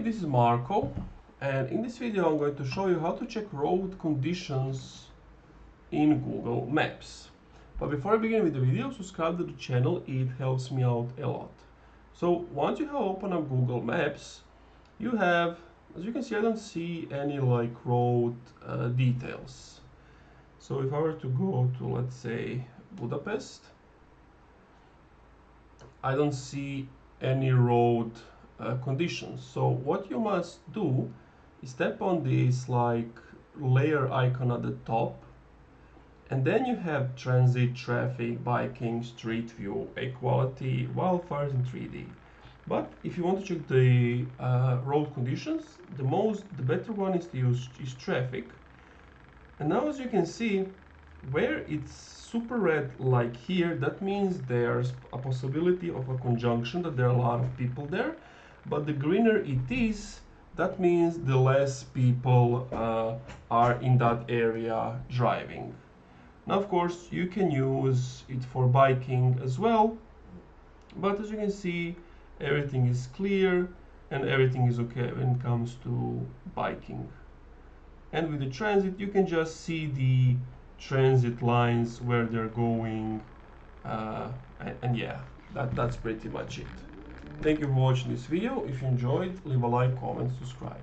this is Marco, and in this video I'm going to show you how to check road conditions in Google Maps. But before I begin with the video, subscribe to the channel, it helps me out a lot. So once you have opened up Google Maps, you have, as you can see, I don't see any like road details. So if I were to go to, let's say, Budapest, I don't see any road conditions. So what you must do is tap on this like layer icon at the top, and then you have transit, traffic, biking, street view, equality, wildfires in 3D. But if you want to check the road conditions, the better one is to use traffic. And now, as you can see, where it's super red like here, that means there's a possibility of a conjunction, that there are a lot of people there. But the greener it is, that means the less people are in that area driving. Now, of course, you can use it for biking as well, but as you can see, everything is clear and everything is okay when it comes to biking. And with the transit, you can just see the transit lines where they're going, and yeah, that's pretty much it. Thank you for watching this video. If you enjoyed, leave a like, comment, subscribe.